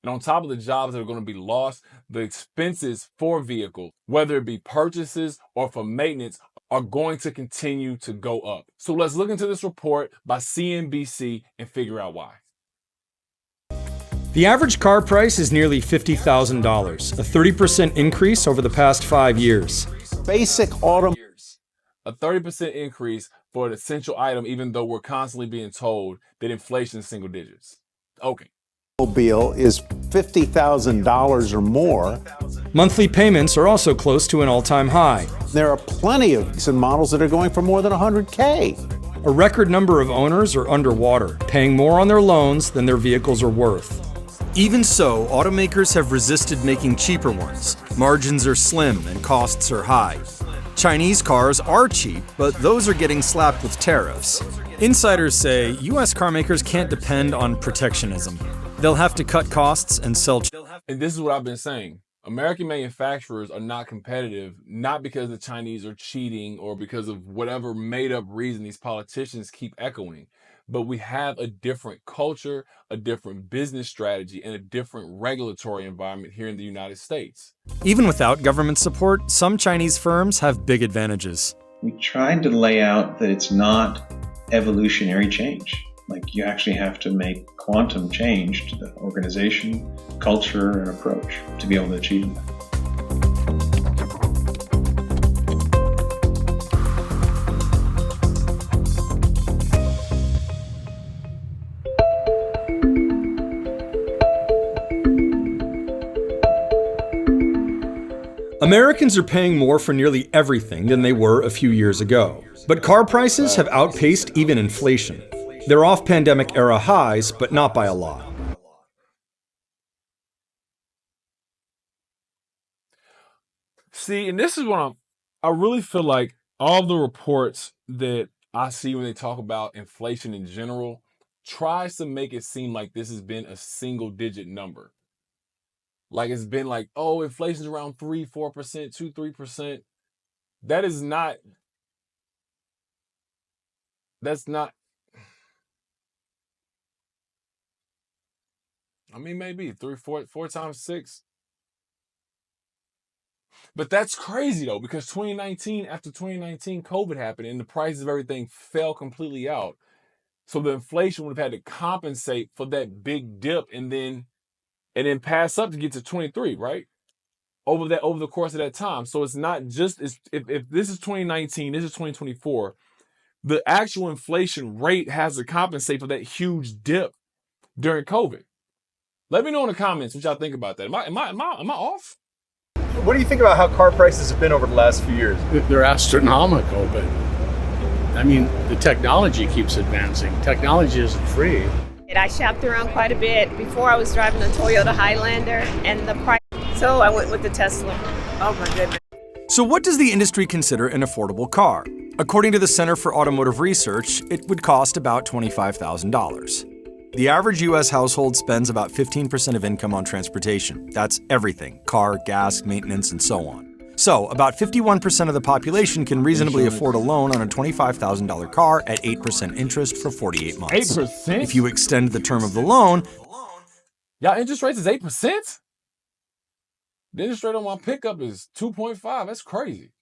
And on top of the jobs that are going to be lost, the expenses for vehicles, whether it be purchases or for maintenance, are going to continue to go up. So let's look into this report by CNBC and figure out why. The average car price is nearly $50,000, a 30% increase over the past 5 years. Basic auto. A 30% increase for an essential item, even though we're constantly being told that inflation is single digits. Okay. Automobile is $50,000 or more. Monthly payments are also close to an all-time high. There are plenty of models that are going for more than $100K. A record number of owners are underwater, paying more on their loans than their vehicles are worth. Even so, automakers have resisted making cheaper ones. Margins are slim and costs are high. Chinese cars are cheap, but those are getting slapped with tariffs. Insiders say U.S. carmakers can't depend on protectionism. They'll have to cut costs and sell. And this is what I've been saying. American manufacturers are not competitive, not because the Chinese are cheating or because of whatever made up reason these politicians keep echoing. But we have a different culture, a different business strategy, and a different regulatory environment here in the United States. Even without government support, some Chinese firms have big advantages. We tried to lay out that it's not evolutionary change. Like, you actually have to make quantum change to the organization, culture, and approach to be able to achieve that. Americans are paying more for nearly everything than they were a few years ago. But car prices have outpaced even inflation. They're off pandemic-era highs, but not by a lot. See, and this is what I really feel like all the reports that I see when they talk about inflation in general tries to make it seem like this has been a single-digit number. Like it's been like, oh, inflation's around 3%, 4%, 2%, 3%. That's not, I mean, maybe four times six. But that's crazy though, because after 2019, COVID happened and the prices of everything fell completely out. So the inflation would have had to compensate for that big dip and then pass up to get to 23, right? Over the course of that time. So it's not just, if this is 2019, this is 2024, the actual inflation rate has to compensate for that huge dip during COVID. Let me know in the comments what y'all think about that. Am I off? What do you think about how car prices have been over the last few years? They're astronomical, but I mean, the technology keeps advancing. Technology isn't free. I shopped around quite a bit. Before I was driving a Toyota Highlander and the price, so I went with the Tesla. Oh my goodness. So what does the industry consider an affordable car? According to the Center for Automotive Research, it would cost about $25,000. The average U.S. household spends about 15% of income on transportation. That's everything: car, gas, maintenance, and so on. So, about 51% of the population can reasonably afford a loan on a $25,000 car at 8% interest for 48 months. 8%? If you extend the term of the loan, y'all interest rates is 8%? The interest rate on my pickup is 2.5. That's crazy.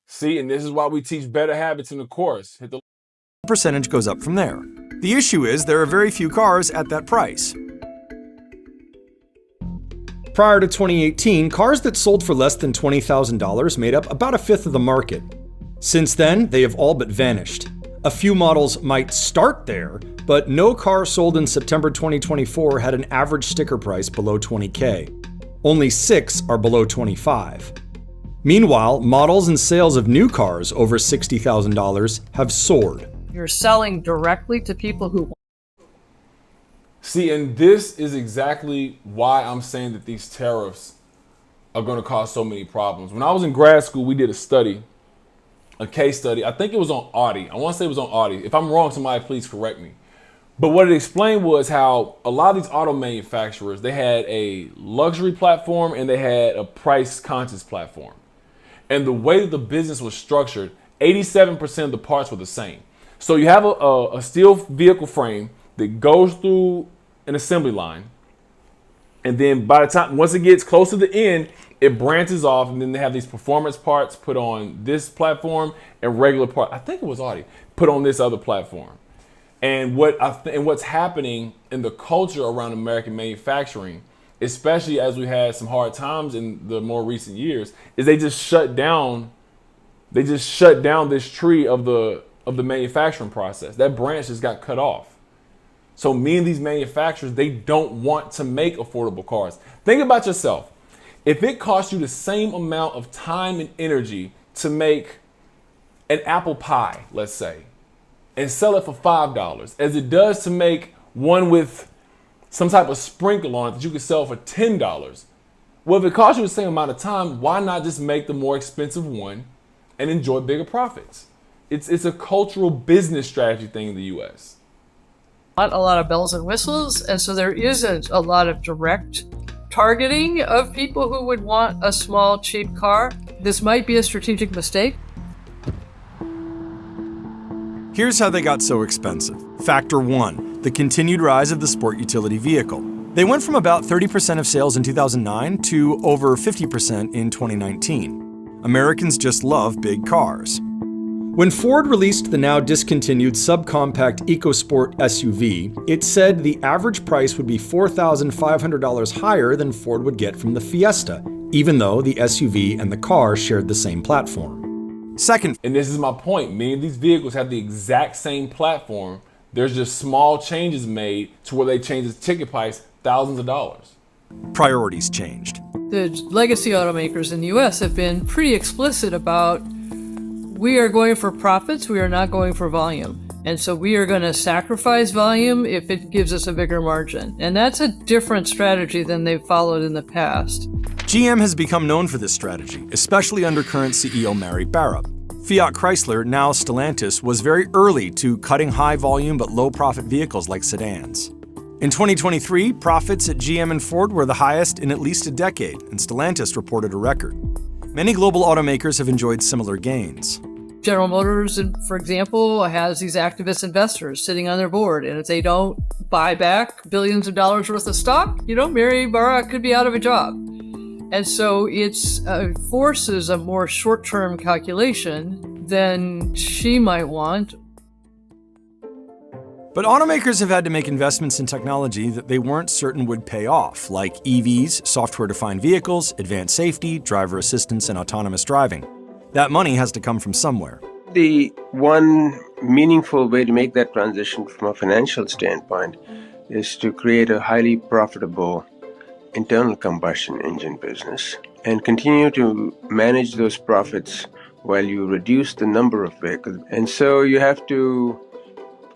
See, and this is why we teach better habits in the course. Hit the percentage goes up from there. The issue is there are very few cars at that price. Prior to 2018, cars that sold for less than $20,000 made up about a fifth of the market. Since then, they have all but vanished. A few models might start there, but no car sold in September 2024 had an average sticker price below $20K. Only 6 are below $25. Meanwhile, models and sales of new cars over $60,000 have soared. You're selling directly to people who want. See, and this is exactly why I'm saying that these tariffs are going to cause so many problems. When I was in grad school, we did a case study. I think it was on Audi. I want to say it was on Audi. If I'm wrong, somebody please correct me. But what it explained was how a lot of these auto manufacturers, they had a luxury platform and they had a price conscious platform. And the way that the business was structured, 87% of the parts were the same. So you have a steel vehicle frame that goes through an assembly line. And then by the time, once it gets close to the end, it branches off, and then they have these performance parts put on this platform and regular part, I think it was Audi, put on this other platform. And what's happening in the culture around American manufacturing, especially as we had some hard times in the more recent years, is they just shut down this tree of the manufacturing process. That branch just got cut off. So many of these manufacturers, they don't want to make affordable cars. Think about yourself. If it costs you the same amount of time and energy to make an apple pie, let's say, and sell it for $5, as it does to make one with some type of sprinkle on it that you could sell for $10. Well, if it costs you the same amount of time, why not just make the more expensive one and enjoy bigger profits? It's a cultural business strategy thing in the US. Not a lot of bells and whistles, and so there isn't a lot of direct targeting of people who would want a small, cheap car. This might be a strategic mistake. Here's how they got so expensive. Factor 1, the continued rise of the sport utility vehicle. They went from about 30% of sales in 2009 to over 50% in 2019. Americans just love big cars. When Ford released the now discontinued subcompact EcoSport SUV, it said the average price would be $4,500 higher than Ford would get from the Fiesta, even though the SUV and the car shared the same platform. Second, and this is my point, many of these vehicles have the exact same platform. There's just small changes made to where they change the ticket price thousands of dollars. priorities changed. The legacy automakers in the US have been pretty explicit about, we are going for profits, we are not going for volume. And so we are going to sacrifice volume if it gives us a bigger margin. And that's a different strategy than they've followed in the past. GM has become known for this strategy, especially under current CEO Mary Barra. Fiat Chrysler, now Stellantis, was very early to cutting high volume but low profit vehicles like sedans. In 2023, profits at GM and Ford were the highest in at least a decade, and Stellantis reported a record. Many global automakers have enjoyed similar gains. General Motors, for example, has these activist investors sitting on their board, and if they don't buy back billions of dollars worth of stock, Mary Barra could be out of a job. And so it forces a more short-term calculation than she might want. But automakers have had to make investments in technology that they weren't certain would pay off, like EVs, software-defined vehicles, advanced safety, driver assistance, and autonomous driving. That money has to come from somewhere. The one meaningful way to make that transition from a financial standpoint is to create a highly profitable internal combustion engine business and continue to manage those profits while you reduce the number of vehicles. And so you have to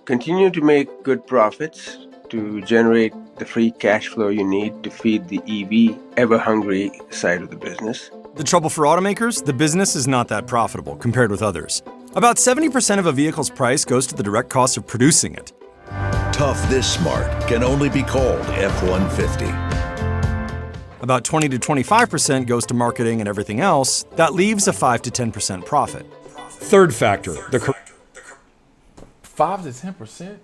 continue to make good profits to generate the free cash flow you need to feed the EV ever-hungry side of the business. The trouble for automakers? The business is not that profitable compared with others. About 70% of a vehicle's price goes to the direct cost of producing it. Tough this smart can only be called F-150. About 20 to 25% goes to marketing and everything else. That leaves a 5 to 10% profit. Third factor, 5 to 10%?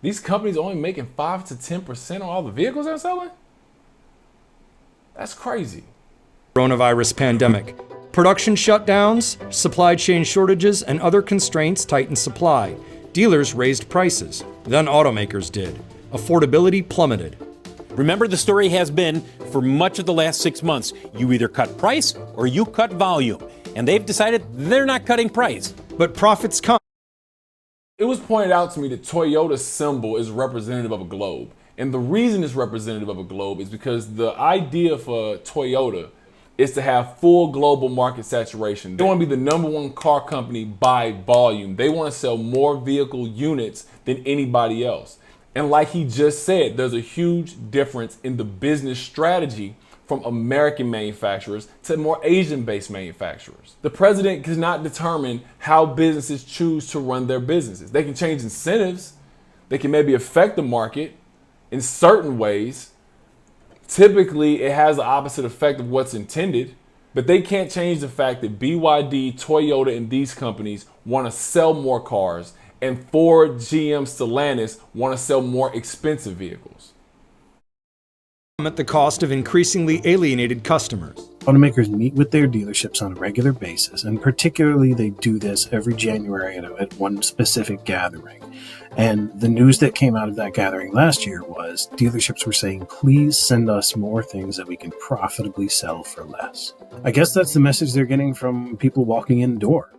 These companies only making 5 to 10% on all the vehicles they're selling? That's crazy. Coronavirus pandemic. Production shutdowns, supply chain shortages, and other constraints tightened supply. Dealers raised prices. Then automakers did. Affordability plummeted. Remember, the story has been, for much of the last 6 months, you either cut price or you cut volume. And they've decided they're not cutting price. But profits come. It was pointed out to me that Toyota's symbol is representative of a globe. And the reason it's representative of a globe is because the idea for Toyota is to have full global market saturation. They want to be the #1 car company by volume. They want to sell more vehicle units than anybody else. And like he just said, there's a huge difference in the business strategy from American manufacturers to more Asian-based manufacturers. The president cannot determine how businesses choose to run their businesses. They can change incentives. They can maybe affect the market in certain ways. Typically, it has the opposite effect of what's intended, but they can't change the fact that BYD, Toyota, and these companies want to sell more cars, and Ford, GM, Stellantis want to sell more expensive vehicles. come at the cost of increasingly alienated customers. Automakers meet with their dealerships on a regular basis, and particularly they do this every January at one specific gathering. And the news that came out of that gathering last year was dealerships were saying, please send us more things that we can profitably sell for less. I guess that's the message they're getting from people walking in the door.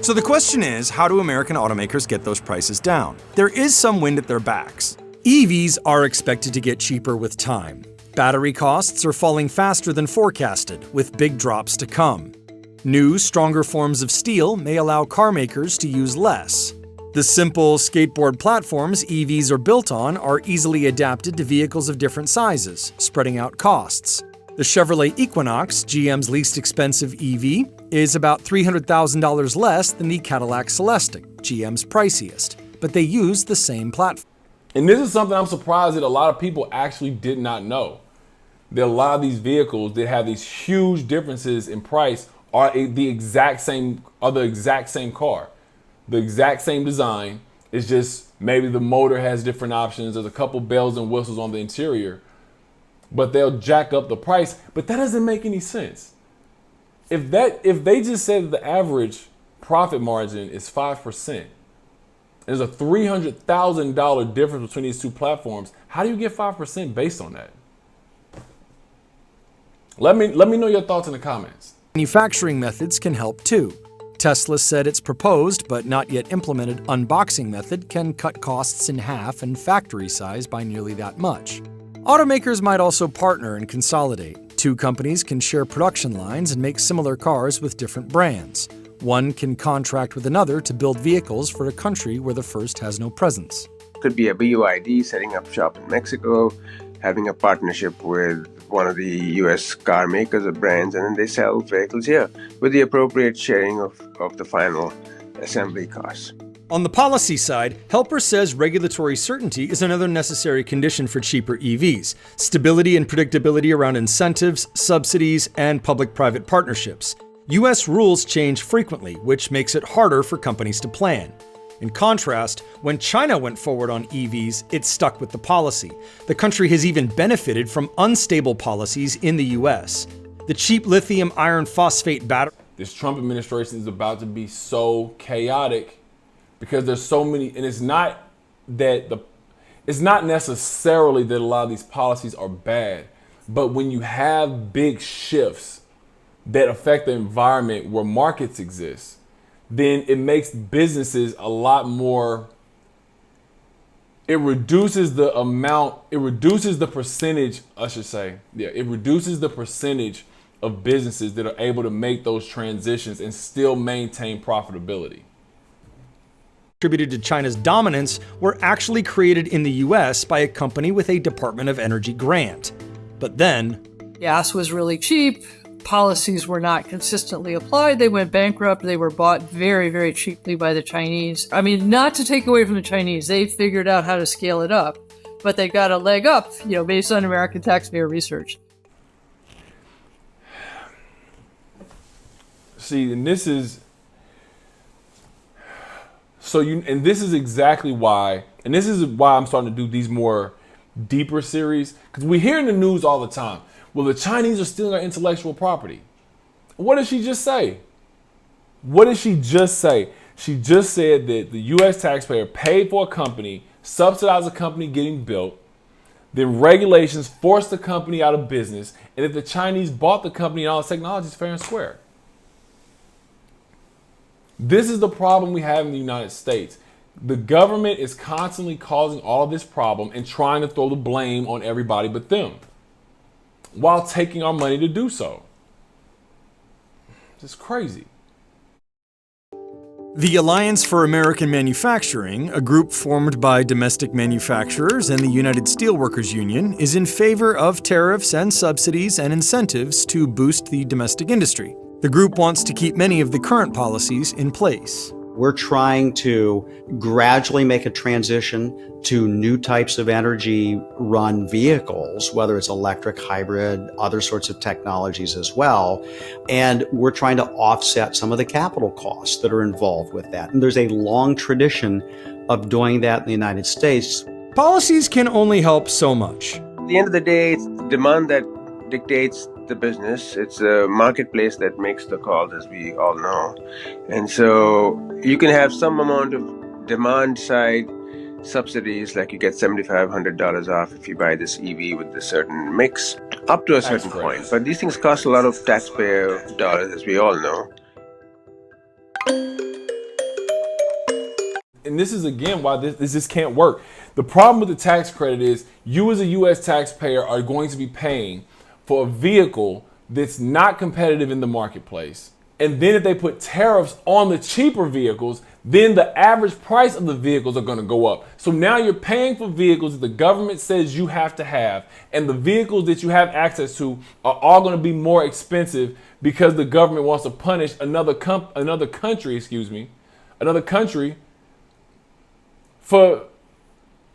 So the question is, how do American automakers get those prices down? There is some wind at their backs. EVs are expected to get cheaper with time. Battery costs are falling faster than forecasted, with big drops to come. New, stronger forms of steel may allow car makers to use less. The simple skateboard platforms EVs are built on are easily adapted to vehicles of different sizes, spreading out costs. The Chevrolet Equinox, GM's least expensive EV, is about $300,000 less than the Cadillac Celestiq, GM's priciest, but they use the same platform. And this is something I'm surprised that a lot of people actually did not know. That a lot of these vehicles that have these huge differences in price are the exact same car. The exact same design. It's just maybe the motor has different options. There's a couple bells and whistles on the interior. But they'll jack up the price. But that doesn't make any sense. If they just said that the average profit margin is 5%, there's a $300,000 difference between these two platforms. How do you get 5% based on that? Let me know your thoughts in the comments. Manufacturing methods can help too. Tesla said its proposed but not yet implemented unboxing method can cut costs in half and factory size by nearly that much. Automakers might also partner and consolidate. Two companies can share production lines and make similar cars with different brands. One can contract with another to build vehicles for a country where the first has no presence. Could be a BYD setting up shop in Mexico, having a partnership with one of the US car makers or brands, and then they sell vehicles here with the appropriate sharing of the final assembly costs. On the policy side, Helper says regulatory certainty is another necessary condition for cheaper EVs. Stability and predictability around incentives, subsidies, and public-private partnerships. US rules change frequently, which makes it harder for companies to plan. In contrast, when China went forward on EVs, it stuck with the policy. The country has even benefited from unstable policies in the US. The cheap lithium iron phosphate battery. This Trump administration is about to be so chaotic because there's so many, and it's not necessarily that a lot of these policies are bad, but when you have big shifts that affect the environment where markets exist, then it makes businesses a lot more, it reduces the percentage of businesses that are able to make those transitions and still maintain profitability. Attributed to China's dominance were actually created in the US by a company with a Department of Energy grant. But then, gas was really cheap. Policies were not consistently applied. They went bankrupt. They were bought very, very cheaply by the Chinese. I mean, not to take away from the Chinese. They figured out how to scale it up, but they got a leg up, based on American taxpayer research. See, and this is exactly why, and this is why I'm starting to do these more deeper series, because we hear in the news all the time, well, the Chinese are stealing our intellectual property. What did she just say? She just said that the U.S. taxpayer paid for a company, subsidized a company getting built, then regulations forced the company out of business, and if the Chinese bought the company and all its technology, it's fair and square. This is the problem we have in the United States. The government is constantly causing all of this problem and trying to throw the blame on everybody but them, while taking our money to do so. It's crazy. The Alliance for American Manufacturing, a group formed by domestic manufacturers and the United Steelworkers Union, is in favor of tariffs and subsidies and incentives to boost the domestic industry. The group wants to keep many of the current policies in place. We're trying to gradually make a transition to new types of energy-run vehicles, whether it's electric, hybrid, other sorts of technologies as well. And we're trying to offset some of the capital costs that are involved with that. And there's a long tradition of doing that in the United States. Policies can only help so much. At the end of the day, it's the demand that dictates the business. It's a marketplace that makes the calls, as we all know. And so you can have some amount of demand side subsidies, like you get $7,500 off if you buy this EV with a certain mix, up to a certain point. But these things cost a lot of taxpayer dollars, as we all know. And this is again why this just can't work. The problem with the tax credit is you as a U.S. taxpayer are going to be paying for a vehicle that's not competitive in the marketplace. And then if they put tariffs on the cheaper vehicles, then the average price of the vehicles are going to go up. So now you're paying for vehicles that the government says you have to have, and the vehicles that you have access to are all going to be more expensive because the government wants to punish another country for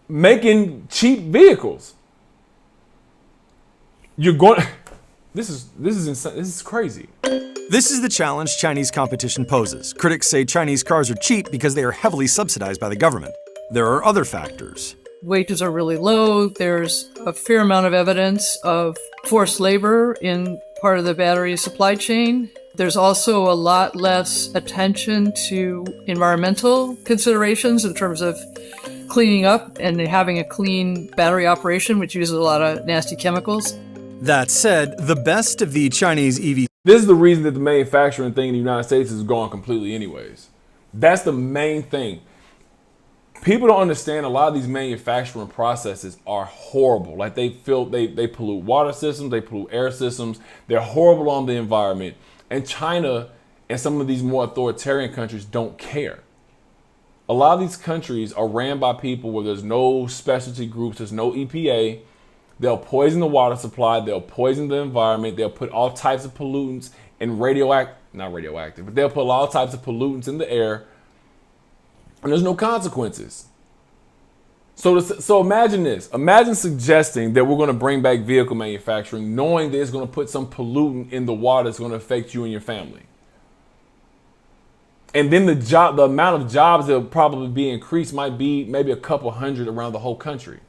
making cheap vehicles. You're going. This is insane. This is crazy. This is the challenge Chinese competition poses. Critics say Chinese cars are cheap because they are heavily subsidized by the government. There are other factors. Wages are really low. There's a fair amount of evidence of forced labor in part of the battery supply chain. There's also a lot less attention to environmental considerations in terms of cleaning up and having a clean battery operation, which uses a lot of nasty chemicals. That said, the best of the Chinese EV... This is the reason that the manufacturing thing in the United States is gone completely anyways. That's the main thing. People don't understand a lot of these manufacturing processes are horrible. Like they pollute water systems, they pollute air systems. They're horrible on the environment. And China and some of these more authoritarian countries don't care. A lot of these countries are ran by people where there's no specialty groups, there's no EPA. They'll poison the water supply, they'll poison the environment, they'll put all types of pollutants and not radioactive, but they'll put all types of pollutants in the air, and there's no consequences. So imagine this. Imagine suggesting that we're going to bring back vehicle manufacturing, knowing that it's going to put some pollutant in the water that's going to affect you and your family. And then the amount of jobs that will probably be increased might be maybe a couple hundred around the whole country.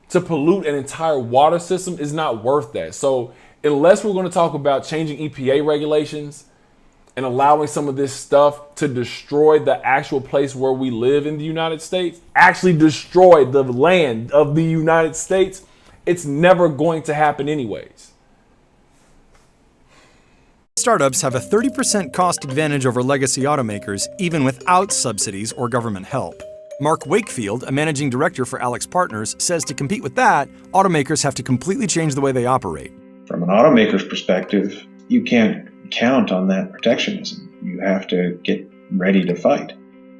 To pollute an entire water system is not worth that. So unless we're going to talk about changing EPA regulations and allowing some of this stuff to destroy the actual place where we live in the United States, actually destroy the land of the United States, it's never going to happen anyways. Startups have a 30% cost advantage over legacy automakers, even without subsidies or government help. Mark Wakefield, a managing director for Alex Partners, says to compete with that, automakers have to completely change the way they operate. From an automaker's perspective, you can't count on that protectionism. You have to get ready to fight.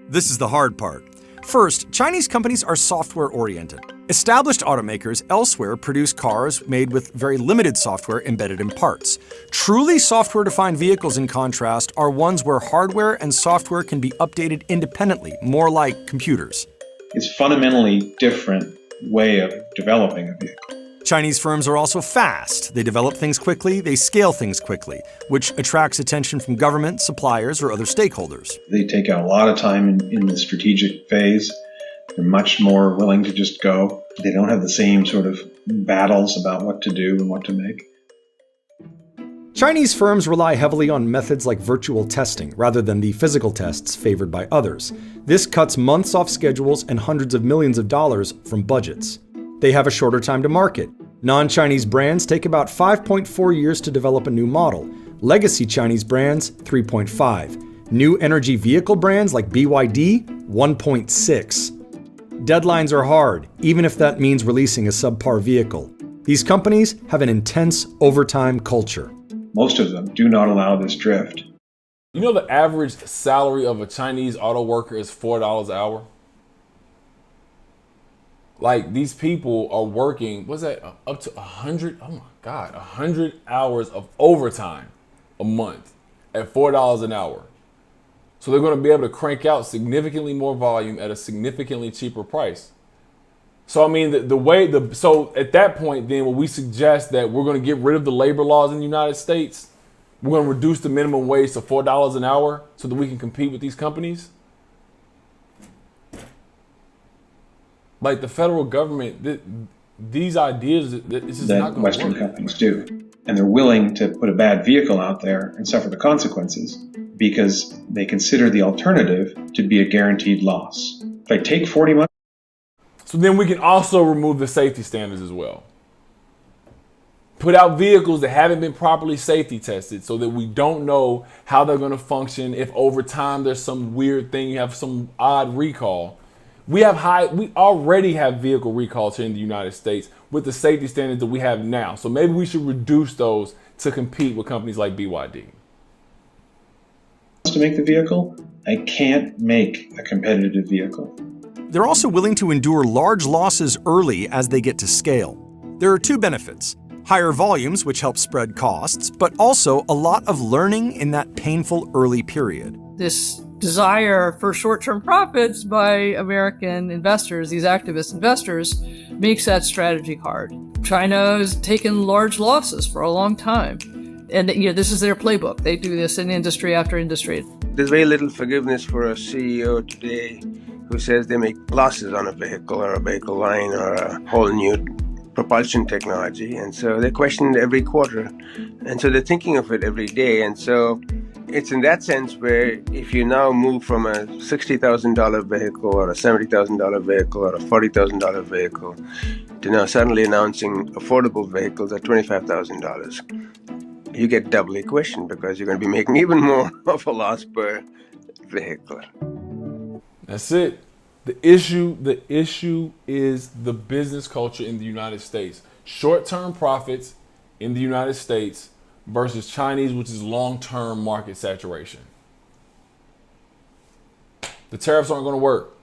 This is the hard part. First, Chinese companies are software-oriented. Established automakers elsewhere produce cars made with very limited software embedded in parts. Truly software-defined vehicles, in contrast, are ones where hardware and software can be updated independently, more like computers. It's a fundamentally different way of developing a vehicle. Chinese firms are also fast. They develop things quickly, they scale things quickly, which attracts attention from government, suppliers, or other stakeholders. They take out a lot of time in the strategic phase. They're much more willing to just go. They don't have the same sort of battles about what to do and what to make. Chinese firms rely heavily on methods like virtual testing rather than the physical tests favored by others. This cuts months off schedules and hundreds of millions of dollars from budgets. They have a shorter time to market. Non-Chinese brands take about 5.4 years to develop a new model. Legacy Chinese brands, 3.5. New energy vehicle brands like BYD, 1.6. Deadlines are hard, even if that means releasing a subpar vehicle. These companies have an intense overtime culture. Most of them do not allow this drift. You know the average salary of a Chinese auto worker is $4 an hour? Like, these people are working, what's that, up to 100, oh my God, 100 hours of overtime a month at $4 an hour. So they're going to be able to crank out significantly more volume at a significantly cheaper price. So I mean, so at that point, then when we suggest that we're going to get rid of the labor laws in the United States, we're going to reduce the minimum wage to $4 an hour so that we can compete with these companies. Like the federal government, these ideas, it's just not that going Western to work. companies do. And they're willing to put a bad vehicle out there and suffer the consequences because they consider the alternative to be a guaranteed loss. If I take 40 months. So then we can also remove the safety standards as well. Put out vehicles that haven't been properly safety tested so that we don't know how they're going to function. If over time there's some weird thing, you have some odd recall. We already have vehicle recalls here in the United States with the safety standards that we have now. So maybe we should reduce those to compete with companies like BYD. To make the vehicle, I can't make a competitive vehicle. They're also willing to endure large losses early as they get to scale. There are two benefits: higher volumes, which help spread costs, but also a lot of learning in that painful early period. This desire for short-term profits by American investors, these activist investors, makes that strategy hard. China has taken large losses for a long time. And this is their playbook. They do this in industry after industry. There's very little forgiveness for a CEO today who says they make losses on a vehicle or a vehicle line or a whole new propulsion technology. And so they're questioned every quarter. And so they're thinking of it every day. And so it's in that sense where if you now move from a $60,000 vehicle or a $70,000 vehicle or a $40,000 vehicle to now suddenly announcing affordable vehicles at $25,000, you get doubly questioned because you're going to be making even more of a loss per vehicle. That's it. The issue is the business culture in the United States. Short-term profits in the United States versus Chinese, which is long-term market saturation. The tariffs aren't going to work.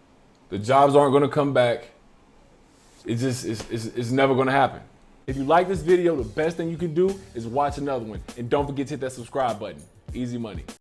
The jobs aren't going to come back. It's never going to happen. If you like this video, the best thing you can do is watch another one. And don't forget to hit that subscribe button. Easy money.